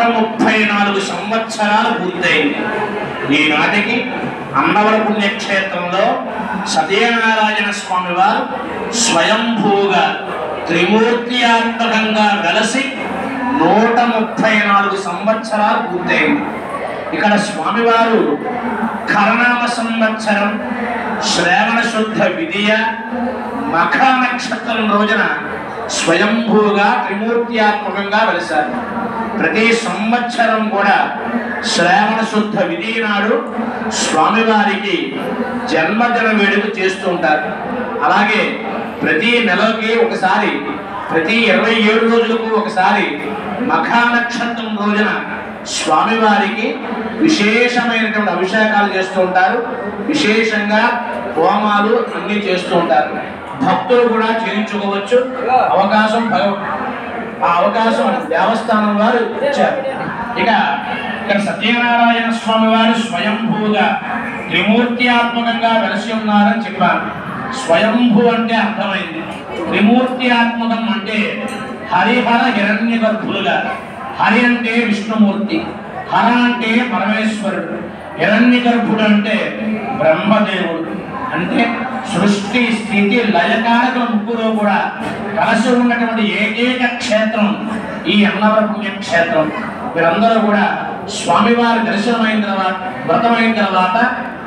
134 సంవత్సరాలు పూర్తయింది. ఈనాటికి అన్నవరం పుణ్యక్షేత్రంలో సత్యనారాయణ స్వామి వారు స్వయంభూగా త్రిమూర్త్యాత్మకంగా వెలసి 134 సంవత్సరాలు పూర్తయింది. ఇక్కడ స్వామివారు కరణామ సంవత్సరం శ్రావణ శుద్ధ విధియ మఖ నక్షత్రం రోజున స్వయంభూగా త్రిమూర్త్యాత్మకంగా వెలిశారు. ప్రతి సంవత్సరం కూడా శ్రావణ శుద్ధ విధి నాడు స్వామివారికి జన్మదిన వేడుక చేస్తూ ఉంటారు. అలాగే ప్రతి నెలకి ఒకసారి, ప్రతి 27 రోజులకు ఒకసారి మఖా నక్షత్రం రోజున స్వామివారికి విశేషమైనటువంటి అభిషేకాలు చేస్తూ ఉంటారు. విశేషంగా హోమాలు అన్ని చేస్తూ ఉంటారు. భక్తులు కూడా చేయించుకోవచ్చు. ఆ అవకాశం దేవస్థానం వారు ఇచ్చారు. ఇక్కడ సత్యనారాయణ స్వామి వారు స్వయంభూగా త్రిమూర్త్యాత్మకంగా వెలసి ఉన్నారని చెప్పారు. స్వయంభూ అంటే అర్థమైంది. త్రిమూర్త్యాత్మకం అంటే హరిహర హిరణ్య గర్భులుగా. హరి అంటే విష్ణుమూర్తి, హర అంటే పరమేశ్వరుడు, హిరణ్య గర్భుడు అంటే బ్రహ్మదేవుడు. అంటే సృష్టి స్థితి లయకారకుల ముగ్గురు కూడా కలిసి ఉన్నటువంటి ఏకైక క్షేత్రం ఈ అన్నవరం పుణ్యక్షేత్రం. వీరందరూ కూడా స్వామివారి దర్శనమైన తర్వాత, వ్రతమైన తర్వాత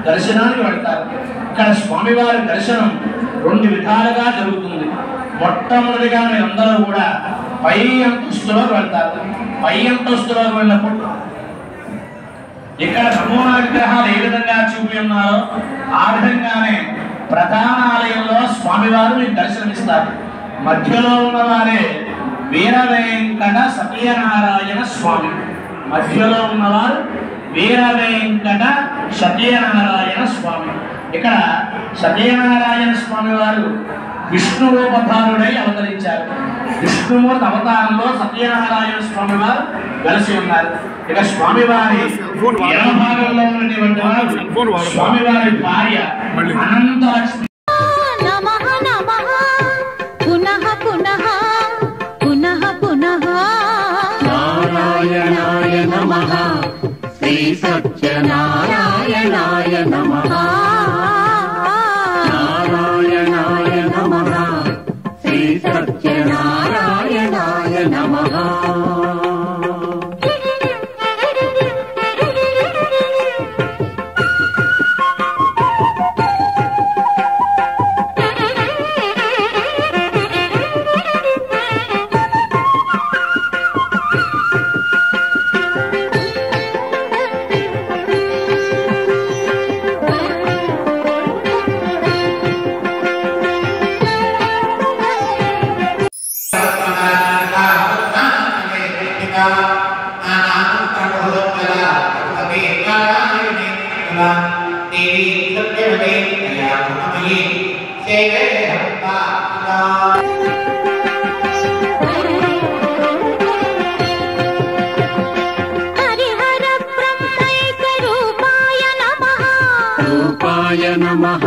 దర్శనానికి వెళ్తారు. ఇక్కడ స్వామివారి దర్శనం 2 విధాలుగా జరుగుతుంది. మొట్టమొదటిగా మీరందరూ కూడా పై అంతస్తులోకి వెళ్తారు. పై అంతస్తులోకి వెళ్ళినప్పుడు ఇక్కడ నమూనా విగ్రహాలు ఏ విధంగా చూపి ఉన్నారో ఆ విధంగానే ప్రధాన ఆలయంలో స్వామివారు మీకు దర్శనమిస్తారు. మధ్యలో ఉన్నవారే వీర వెంకట సత్యనారాయణ స్వామి. మధ్యలో ఉన్నవారు వీర వెంకట సత్యనారాయణ స్వామి. ఇక్కడ సత్యనారాయణ స్వామి వారు విష్ణు రూపధారుడై అవతరించారు. విష్ణుమూర్తి అవతారంలో సత్యనారాయణ స్వామి వారు వెలసి ఉన్నారు. ఇక స్వామివారి భాగంలో ఉన్నటువంటి వారు స్వామివారి భార్య అనంతలక్ష్మి. నమః నమః పునః పునః పునః పునః నారాయణాయ నమః శ్రీ సత్యనారాయణాయ నమః నారాయణాయ నమః శ్రీ సత్యనారాయణాయ నమః. హరిహర బ్రహ్మైక రూపాయ నమః. రూపాయ నమః